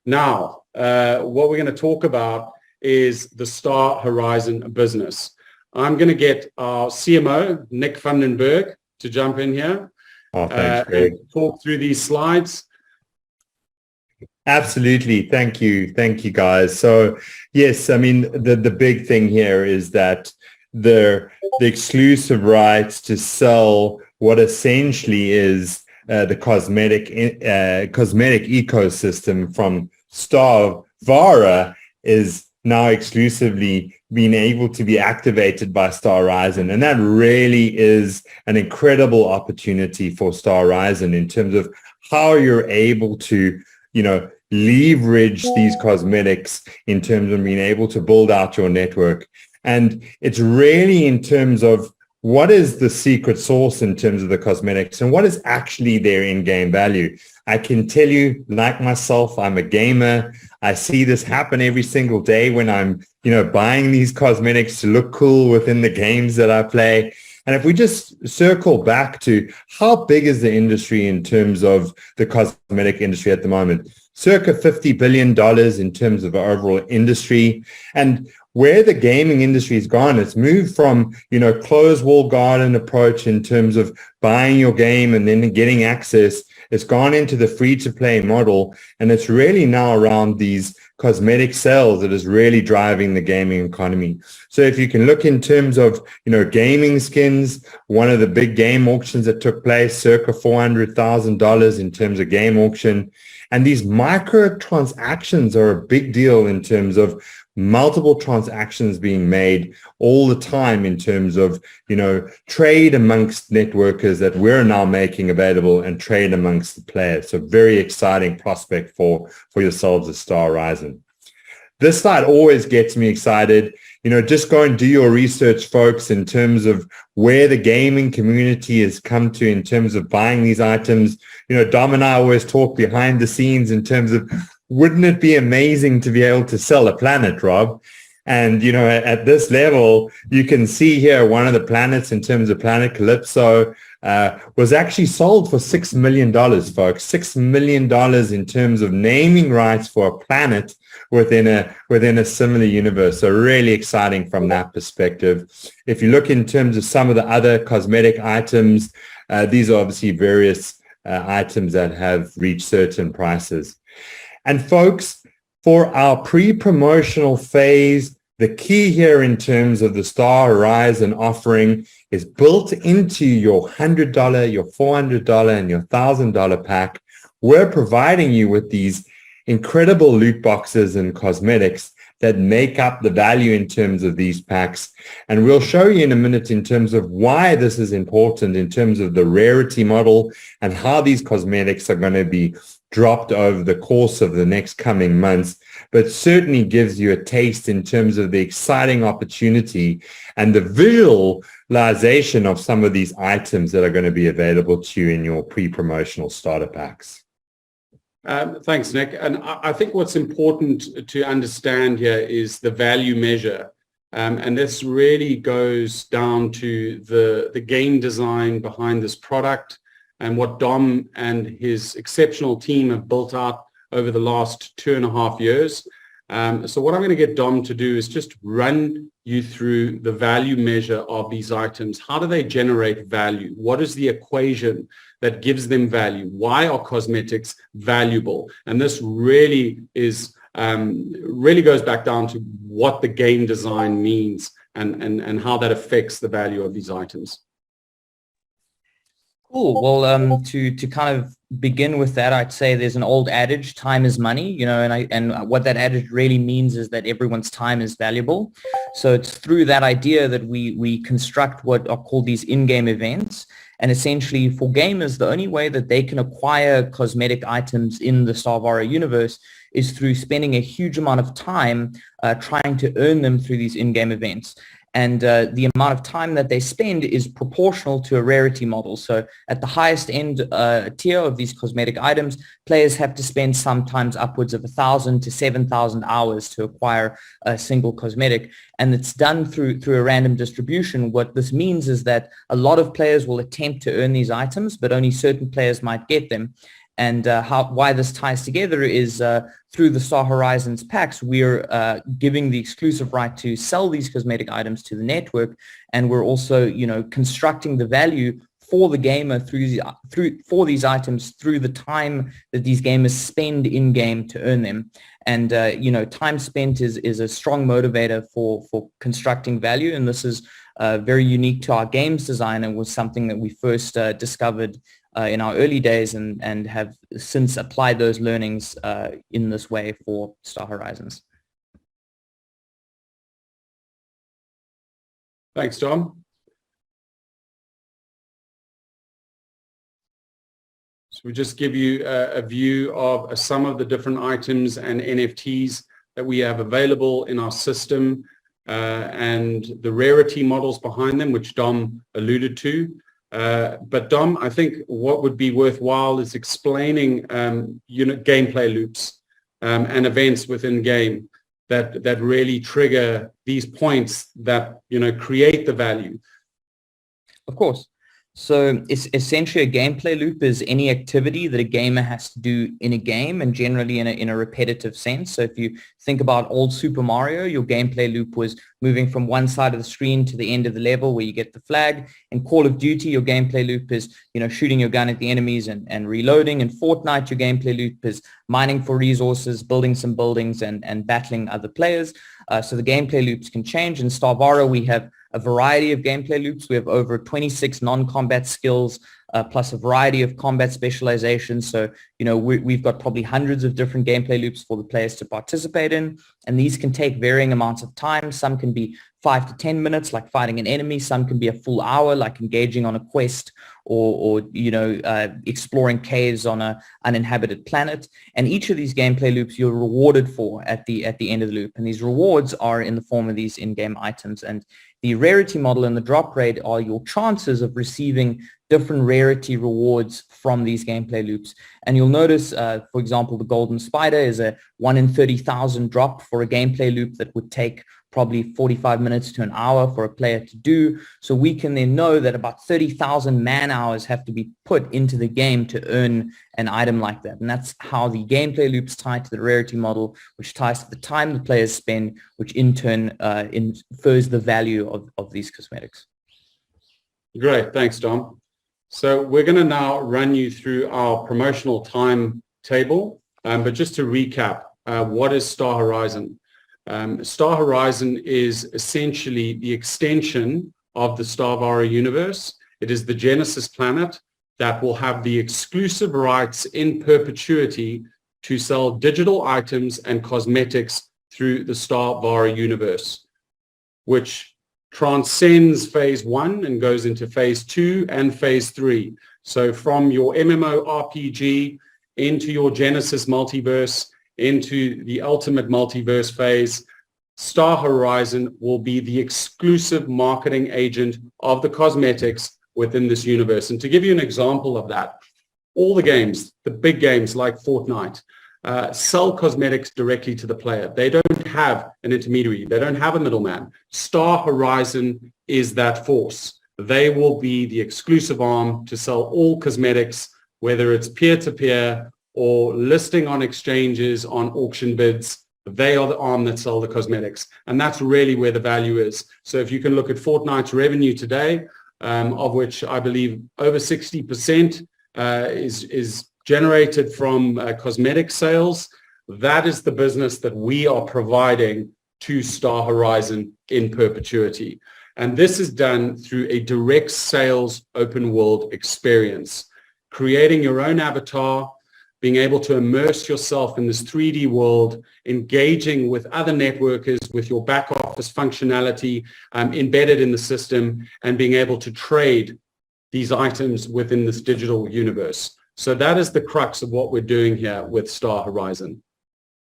Now, what we're going to talk about is the STARHORIZON business. I'm going to get our CMO, Nick Vandenberg, to jump in here. Oh, thanks, Greg. And talk through these slides. Absolutely. Thank you. Thank you, guys. So, yes, I mean, the big thing here is that the exclusive rights to sell what essentially is the cosmetic ecosystem from STARVARA is now exclusively being able to be activated by STARHORIZON. And that really is an incredible opportunity for STARHORIZON in terms of how you're able to, leverage these cosmetics in terms of being able to build out your network. And it's really in terms of what is the secret sauce in terms of the cosmetics and what is actually their in-game value. I can tell you, like myself, I'm a gamer. I see this happen every single day when I'm, buying these cosmetics to look cool within the games that I play. And if we just circle back to how big is the industry in terms of the cosmetic industry at the moment, circa $50 billion in terms of overall industry. And where the gaming industry has gone, it's moved from, closed wall garden approach in terms of buying your game and then getting access. It's gone into the free-to-play model, and it's really now around these cosmetic sales that is really driving the gaming economy. So if you can look in terms of, gaming skins, one of the big game auctions that took place, circa $400,000 in terms of game auction. And these microtransactions are a big deal in terms of multiple transactions being made all the time in terms of, trade amongst networkers that we're now making available and trade amongst the players. So very exciting prospect for yourselves at STARHORIZON. This slide always gets me excited. Just go and do your research, folks, in terms of where the gaming community has come to in terms of buying these items. Dom and I always talk behind the scenes in terms of, wouldn't it be amazing to be able to sell a planet, Rob? And, at this level, you can see here one of the planets in terms of Planet Calypso was actually sold for $6 million, folks. $6 million in terms of naming rights for a planet within a similar universe. So really exciting from that perspective. If you look in terms of some of the other cosmetic items, these are obviously various items that have reached certain prices. And folks, for our pre-promotional phase, the key here in terms of the STARHORIZON offering is built into your $100, your $400, and your $1,000 pack. We're providing you with these incredible loot boxes and cosmetics that make up the value in terms of these packs. And we'll show you in a minute in terms of why this is important in terms of the rarity model and how these cosmetics are going to be dropped over the course of the next coming months, but certainly gives you a taste in terms of the exciting opportunity and the visualization of some of these items that are going to be available to you in your pre-promotional starter packs. Thanks, Nick. And I think what's important to understand here is the value measure. And this really goes down to the game design behind this product and what Dom and his exceptional team have built out over the last 2.5 years. So what I'm going to get Dom to do is just run you through the value measure of these items. How do they generate value? What is the equation that gives them value? Why are cosmetics valuable? And this really is really goes back down to what the game design means and how that affects the value of these items. Cool. Well, to kind of begin with that, I'd say there's an old adage, time is money, and what that adage really means is that everyone's time is valuable. So it's through that idea that we construct what are called these in-game events. And essentially for gamers, the only way that they can acquire cosmetic items in the STARVARA universe is through spending a huge amount of time trying to earn them through these in-game events. And the amount of time that they spend is proportional to a rarity model. So at the highest end tier of these cosmetic items, players have to spend sometimes upwards of 1,000 to 7,000 hours to acquire a single cosmetic. And it's done through a random distribution. What this means is that a lot of players will attempt to earn these items, but only certain players might get them. And why this ties together is through the Star Horizons packs, we're giving the exclusive right to sell these cosmetic items to the network, and we're also, constructing the value for the gamer for these items through the time that these gamers spend in game to earn them. And time spent is a strong motivator for constructing value, and this is very unique to our games design, and was something that we first discovered in our early days, and have since applied those learnings in this way for Star Horizons. Thanks, Tom. So we just give you a view of some of the different items and NFTs that we have available in our system, and the rarity models behind them, which Dom alluded to. But Dom, I think what would be worthwhile is explaining gameplay loops and events within game that really trigger these points that create the value. Of course. So it's essentially a gameplay loop is any activity that a gamer has to do in a game, and generally in a repetitive sense. So if you think about old Super Mario, your gameplay loop was moving from one side of the screen to the end of the level where you get the flag. In Call of Duty, your gameplay loop is shooting your gun at the enemies and reloading. In Fortnite, your gameplay loop is mining for resources, building some buildings, and battling other players. So the gameplay loops can change. In STARVARA, we have a variety of gameplay loops. We have over 26 non-combat skills, plus a variety of combat specializations. So, we've got probably hundreds of different gameplay loops for the players to participate in. And these can take varying amounts of time. Some can be 5 to 10 minutes, like fighting an enemy. Some can be a full hour, like engaging on a quest or exploring caves on an uninhabited planet. And each of these gameplay loops you're rewarded for at the end of the loop. And these rewards are in the form of these in-game items. And the rarity model and the drop rate are your chances of receiving different rarity rewards from these gameplay loops. And you'll notice, for example, the golden spider is a 1 in 30,000 drop for a gameplay loop that would take probably 45 minutes to an hour for a player to do. So we can then know that about 30,000 man hours have to be put into the game to earn an item like that. And that's how the gameplay loops tie to the rarity model, which ties to the time the players spend, which in turn infers the value of these cosmetics. Great. Thanks, Dom. So we're going to now run you through our promotional timetable. But just to recap, what is Star Horizon? Star Horizon is essentially the extension of the STARVARA universe. It is the Genesis planet that will have the exclusive rights in perpetuity to sell digital items and cosmetics through the STARVARA universe, which transcends phase 1 and goes into phase 2 and phase 3. So from your MMORPG into your Genesis multiverse, into the ultimate multiverse phase, Star Horizon will be the exclusive marketing agent of the cosmetics within this universe. And to give you an example of that, all the games, the big games like Fortnite, sell cosmetics directly to the player. They don't have an intermediary. They don't have a middleman. Star Horizon is that force. They will be the exclusive arm to sell all cosmetics, whether it's peer-to-peer or listing on exchanges, on auction bids. They are the arm that sell the cosmetics. And that's really where the value is. So if you can look at Fortnite's revenue today, of which I believe over 60% is generated from cosmetic sales, that is the business that we are providing to Star Horizon in perpetuity. And this is done through a direct sales open world experience, creating your own avatar, being able to immerse yourself in this 3D world, engaging with other networkers with your back office functionality embedded in the system, and being able to trade these items within this digital universe. So that is the crux of what we're doing here with Star Horizon.